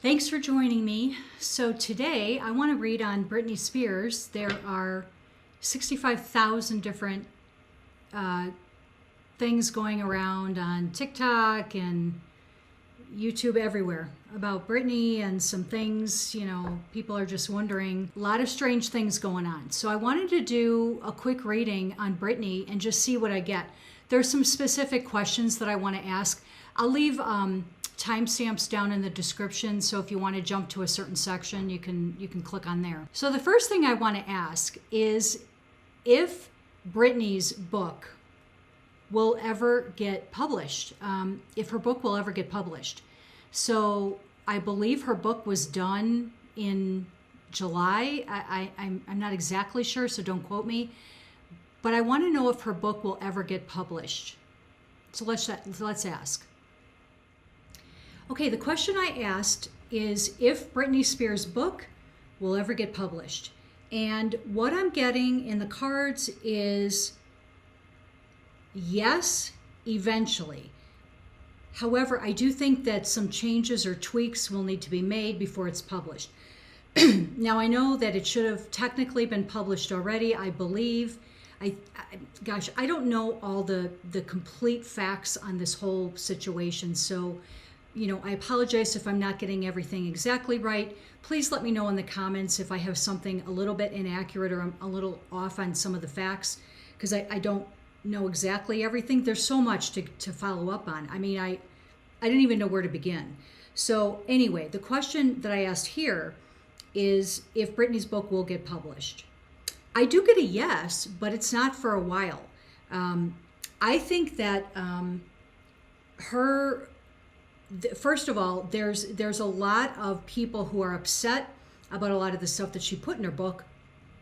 Thanks for joining me. So today I want to read on Britney Spears. There are 65,000 different things going around on TikTok and YouTube everywhere about Britney and some things, people are just wondering. A lot of strange things going on. So I wanted to do a quick reading on Britney and just see what I get. There's some specific questions that I want to ask. I'll leave timestamps down in the description, so if you want to jump to a certain section, you can click on there. So the first thing I want to ask is if Britney's book will ever get published, if her book will ever get published. So I believe her book was done in July. I'm not exactly sure, so don't quote me. But I want to know if her book will ever get published. So let's ask. Okay, the question I asked is if Britney Spears' book will ever get published. And what I'm getting in the cards is yes, eventually. However, I do think that some changes or tweaks will need to be made before it's published. Now, I know that it should have technically been published already, I believe. I don't know all the complete facts on this whole situation, so I apologize if I'm not getting everything exactly right. Please let me know in the comments if I have something a little bit inaccurate or I'm a little off on some of the facts, because I don't know exactly everything. There's so much to follow up on. I mean, I didn't even know where to begin. So anyway, the question that I asked here is if Britney's book will get published. I do get a yes, but it's not for a while. I think that first of all, there's a lot of people who are upset about a lot of the stuff that she put in her book,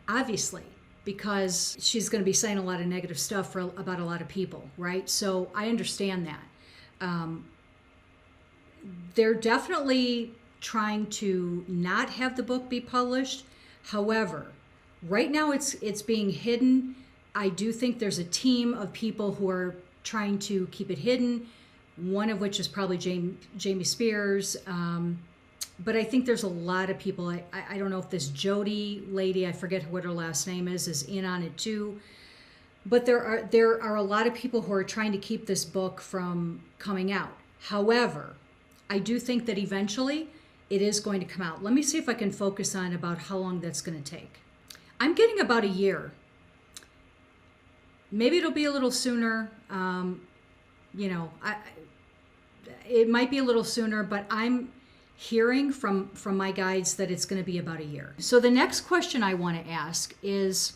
obviously, because she's going to be saying a lot of negative stuff about a lot of people, right? So I understand that. They're definitely trying to not have the book be published. However, right now it's being hidden. I do think there's a team of people who are trying to keep it hidden, one of which is probably Jamie Spears. But I think there's a lot of people. I don't know if this Jody lady, I forget what her last name is in on it too. But there are a lot of people who are trying to keep this book from coming out. However, I do think that eventually it is going to come out. Let me see if I can focus on about how long that's going to take. I'm getting about a year. Maybe it'll be a little sooner. It might be a little sooner, but I'm hearing from my guides that it's going to be about a year. So the next question I want to ask is,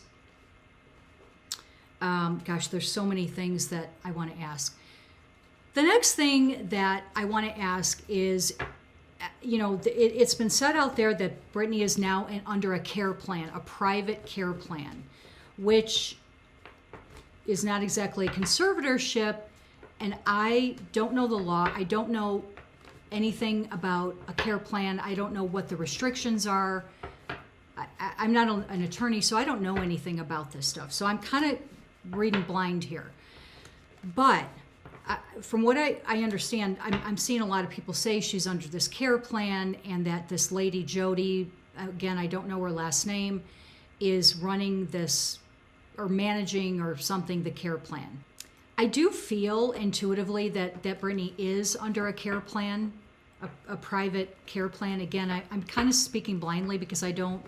there's so many things that I want to ask. The next thing that I want to ask is, it's been said out there that Britney is now under a care plan, a private care plan, which is not exactly a conservatorship. And I don't know the law. I don't know anything about a care plan. I don't know what the restrictions are. I'm not an attorney, so I don't know anything about this stuff. So I'm kind of reading blind here. But from what I understand, I'm seeing a lot of people say she's under this care plan and that this lady, Jody, again, I don't know her last name, is running this or managing or something, the care plan. I do feel intuitively that Britney is under a care plan, a private care plan. Again, I'm kind of speaking blindly because I don't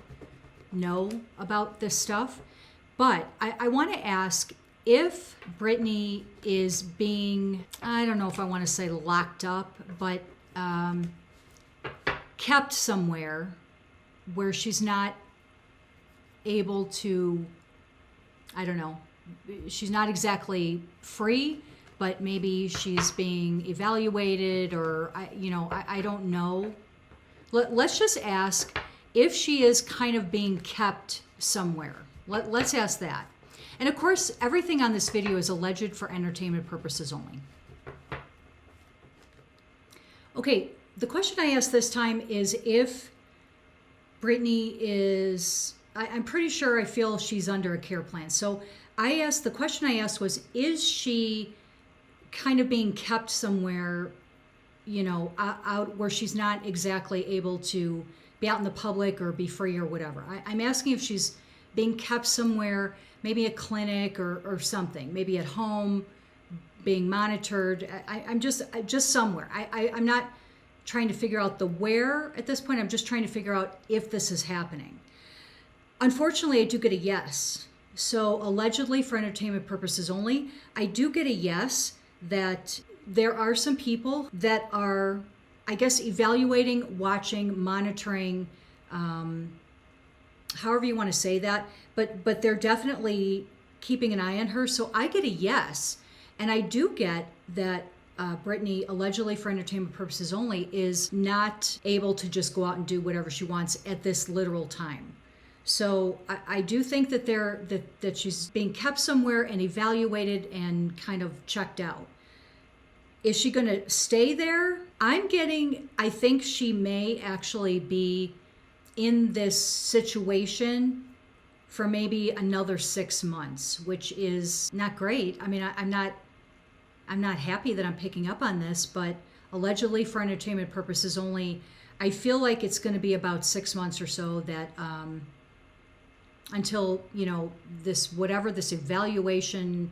know about this stuff. But I want to ask if Britney is being, I don't know if I want to say locked up, but kept somewhere where she's not able to, I don't know, she's not exactly free, but maybe she's being evaluated or, I don't know. Let's just ask if she is kind of being kept somewhere. Let's ask that. And of course, everything on this video is alleged for entertainment purposes only. Okay, the question I asked this time is if Britney is, I'm pretty sure I feel she's under a care plan. So the question I asked was, is she kind of being kept somewhere out where she's not exactly able to be out in the public or be free or whatever. I'm asking if she's being kept somewhere, maybe a clinic or something, maybe at home, being monitored. I'm just somewhere. I'm not trying to figure out the where at this point. I'm just trying to figure out if this is happening. Unfortunately, I do get a yes. So allegedly for entertainment purposes only, I do get a yes that there are some people that are, I guess, evaluating, watching, monitoring, however you want to say that, but they're definitely keeping an eye on her. So I get a yes. And I do get that Britney, allegedly for entertainment purposes only, is not able to just go out and do whatever she wants at this literal time. So I do think that that she's being kept somewhere and evaluated and kind of checked out. Is she going to stay there? I think she may actually be in this situation for maybe another 6 months, which is not great. I mean, I'm not happy that I'm picking up on this, but allegedly for entertainment purposes only, I feel like it's going to be about 6 months or so that until, this evaluation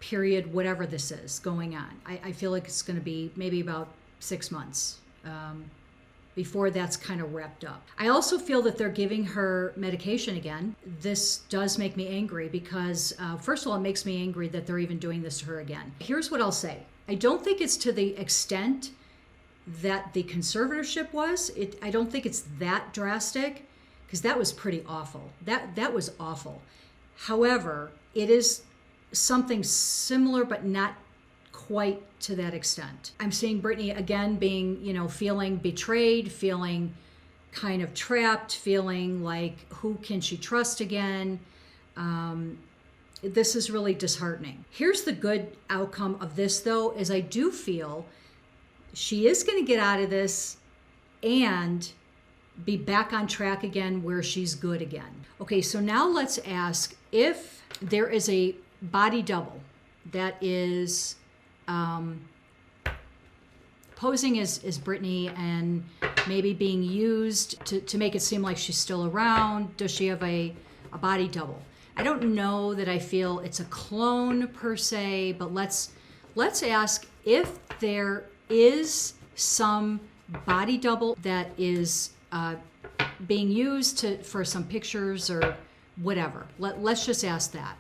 period, whatever this is going on. I feel like it's going to be maybe about 6 months before that's kind of wrapped up. I also feel that they're giving her medication again. This does make me angry because, first of all, it makes me angry that they're even doing this to her again. Here's what I'll say. I don't think it's to the extent that the conservatorship was. I don't think it's that drastic because that was pretty awful. That was awful. However, it is something similar, but not quite to that extent. I'm seeing Britney again being, feeling betrayed, feeling kind of trapped, feeling like who can she trust again? This is really disheartening. Here's the good outcome of this, though, is I do feel she is going to get out of this and be back on track again where she's good again. Okay, so now let's ask if there is a body double that is posing as Britney and maybe being used to make it seem like she's still around. Does she have a body double? I don't know that I feel it's a clone per se, but let's ask if there is some body double that is being used for some pictures or whatever. Let's just ask that.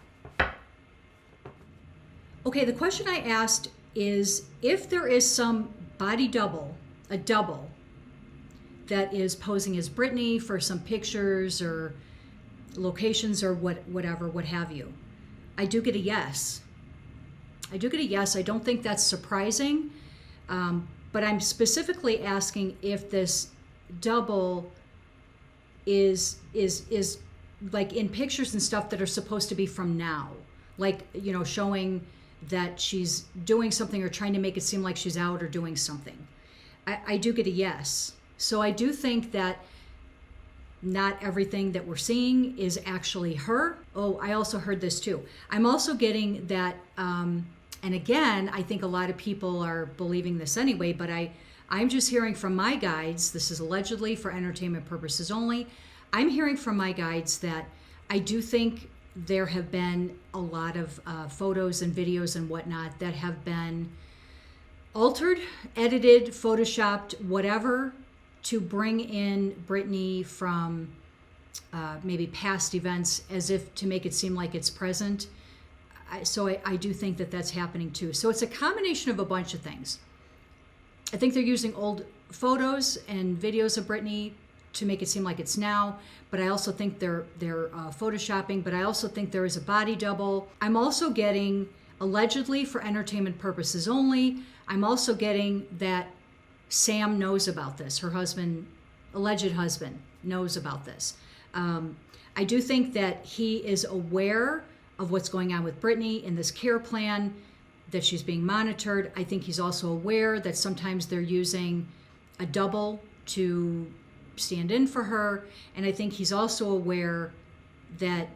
Okay, the question I asked is if there is some body double, a double, that is posing as Britney for some pictures or locations or whatever, what have you. I do get a yes. I don't think that's surprising, but I'm specifically asking if this double is like in pictures and stuff that are supposed to be from now, like, showing that she's doing something or trying to make it seem like she's out or doing something. I do get a yes. So I do think that not everything that we're seeing is actually her. Oh, I also heard this too. I'm also getting that, and again, I think a lot of people are believing this anyway, but I'm just hearing from my guides, this is allegedly for entertainment purposes only, I'm hearing from my guides that I do think there have been a lot of photos and videos and whatnot that have been altered, edited, photoshopped, whatever, to bring in Britney from maybe past events as if to make it seem like it's present. So I do think that that's happening too. So it's a combination of a bunch of things. I think they're using old photos and videos of Britney to make it seem like it's now, but I also think they're photoshopping, but I also think there is a body double. I'm also getting, allegedly for entertainment purposes only, I'm also getting that Sam knows about this. Her husband, alleged husband, knows about this. I do think that he is aware of what's going on with Britney in this care plan, that she's being monitored. I think he's also aware that sometimes they're using a double to stand in for her. And I think he's also aware that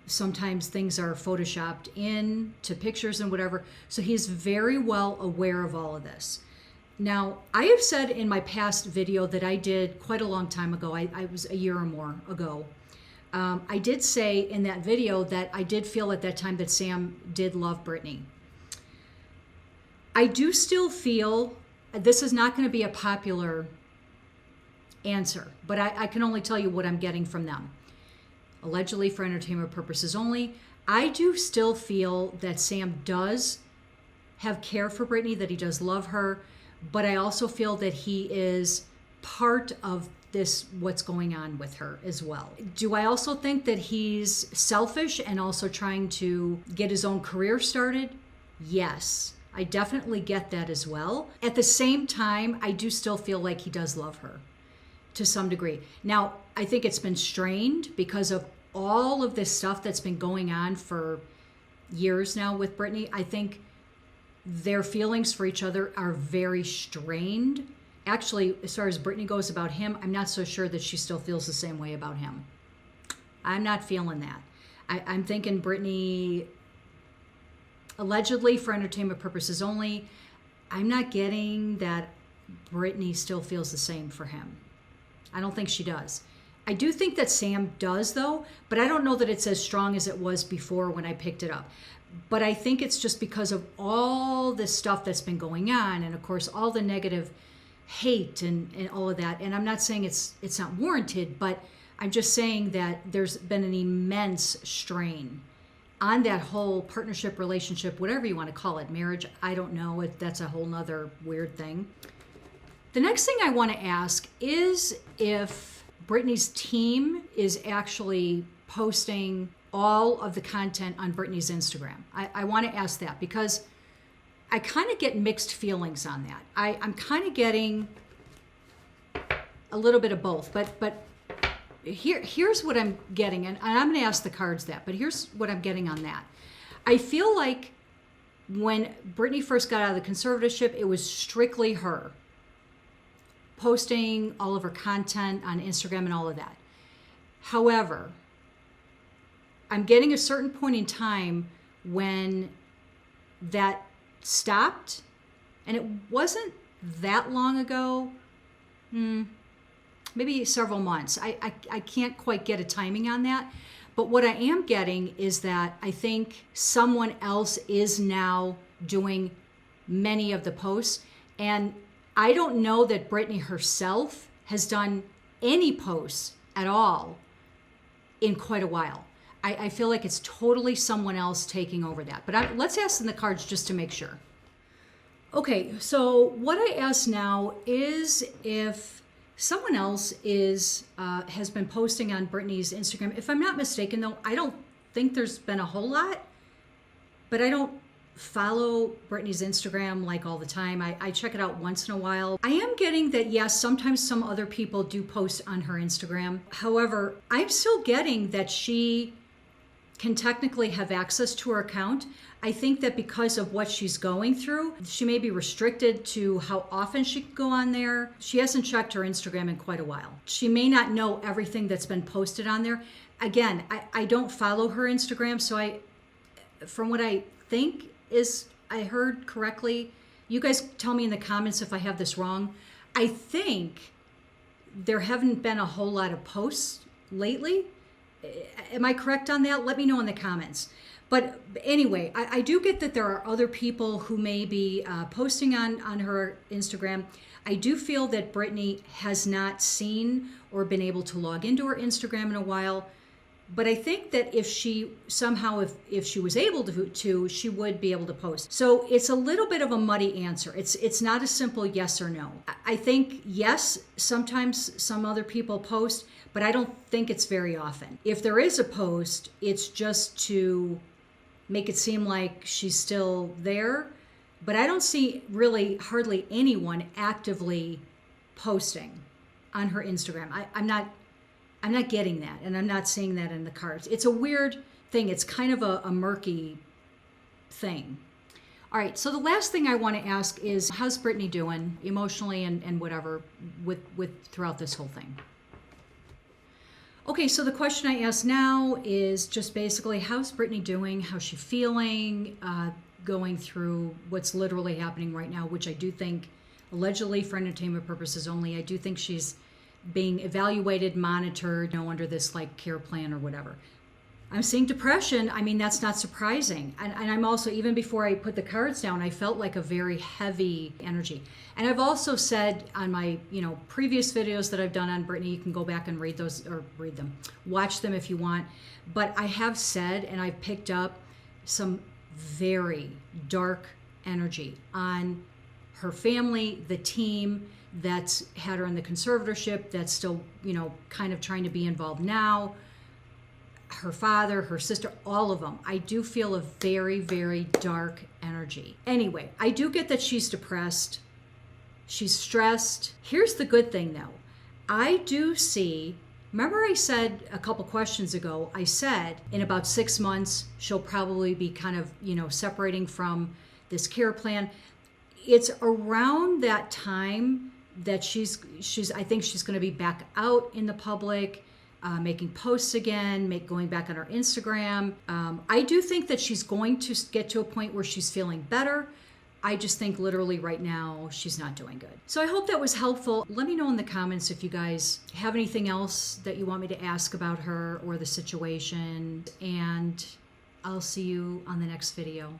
sometimes things are photoshopped in to pictures and whatever. So he's very well aware of all of this. Now, I have said in my past video that I did quite a long time ago, I was a year or more ago, I did say in that video that I did feel at that time that Sam did love Britney. I do still feel, this is not going to be a popular answer, but I can only tell you what I'm getting from them. Allegedly for entertainment purposes only. I do still feel that Sam does have care for Britney, that he does love her, but I also feel that he is part of this, what's going on with her as well. Do I also think that he's selfish and also trying to get his own career started? Yes, I definitely get that as well. At the same time, I do still feel like he does love her to some degree. Now, I think it's been strained because of all of this stuff that's been going on for years now with Britney. I think their feelings for each other are very strained. Actually, as far as Britney goes about him, I'm not so sure that she still feels the same way about him. I'm not feeling that. I'm thinking Britney, allegedly for entertainment purposes only, I'm not getting that Britney still feels the same for him. I don't think she does. I do think that Sam does, though, but I don't know that it's as strong as it was before when I picked it up. But I think it's just because of all this stuff that's been going on, and of course all the negative hate and all of that. And I'm not saying it's not warranted, but I'm just saying that there's been an immense strain on that whole partnership, relationship, whatever you want to call it, marriage. I don't know. That's a whole nother weird thing. The next thing I want to ask is if Britney's team is actually posting all of the content on Britney's Instagram. I want to ask that because I kind of get mixed feelings on that. I'm kind of getting a little bit of both, but here's what I'm getting, and I'm going to ask the cards that, but here's what I'm getting on that. I feel like when Britney first got out of the conservatorship, it was strictly her posting all of her content on Instagram and all of that. However, I'm getting a certain point in time when that stopped, and it wasn't that long ago, maybe several months. I can't quite get a timing on that, but what I am getting is that I think someone else is now doing many of the posts, and I don't know that Britney herself has done any posts at all in quite a while. I feel like it's totally someone else taking over that. But let's ask them the cards just to make sure. Okay, so what I ask now is if someone else has been posting on Britney's Instagram. If I'm not mistaken, though, I don't think there's been a whole lot, but I don't follow Britney's Instagram like all the time. I check it out once in a while. I am getting that, yes, sometimes some other people do post on her Instagram. However, I'm still getting that she can technically have access to her account. I think that because of what she's going through, she may be restricted to how often she can go on there. She hasn't checked her Instagram in quite a while. She may not know everything that's been posted on there. Again, I don't follow her Instagram, so from what I think is I heard correctly, you guys tell me in the comments if I have this wrong. I think there haven't been a whole lot of posts lately. Am I correct on that? Let me know in the comments. But anyway, I do get that there are other people who may be posting on her Instagram. I do feel that Britney has not seen or been able to log into her Instagram in a while. But I think that if she somehow, if she was able to, she would be able to post. So it's a little bit of a muddy answer. It's not a simple yes or no. I think yes, sometimes some other people post, but I don't think it's very often. If there is a post, it's just to make it seem like she's still there. But I don't see really hardly anyone actively posting on her Instagram. I'm not getting that, and I'm not seeing that in the cards. It's a weird thing. It's kind of a murky thing. All right, so the last thing I want to ask is, how's Britney doing emotionally and whatever with throughout this whole thing? Okay, so the question I ask now is just basically, how's Britney doing? How's she feeling? Going through what's literally happening right now, which I do think allegedly for entertainment purposes only. I do think she's being evaluated, monitored, under this like care plan or whatever. I'm seeing depression. I mean, that's not surprising. And I'm also, even before I put the cards down, I felt like a very heavy energy. And I've also said on my, previous videos that I've done on Britney, you can go back and read those, or read them, watch them if you want. But I have said, and I've picked up some very dark energy on her family, the team that's had her in the conservatorship, that's still, kind of trying to be involved now, her father, her sister, all of them. I do feel a very, very dark energy. Anyway, I do get that she's depressed. She's stressed. Here's the good thing though. I do see, remember I said a couple questions ago, I said in about 6 months, she'll probably be kind of, separating from this care plan. It's around that time that I think she's going to be back out in the public, making posts again, going back on her Instagram. I do think that she's going to get to a point where she's feeling better. I just think literally right now she's not doing good. So I hope that was helpful. Let me know in the comments if you guys have anything else that you want me to ask about her or the situation. And I'll see you on the next video.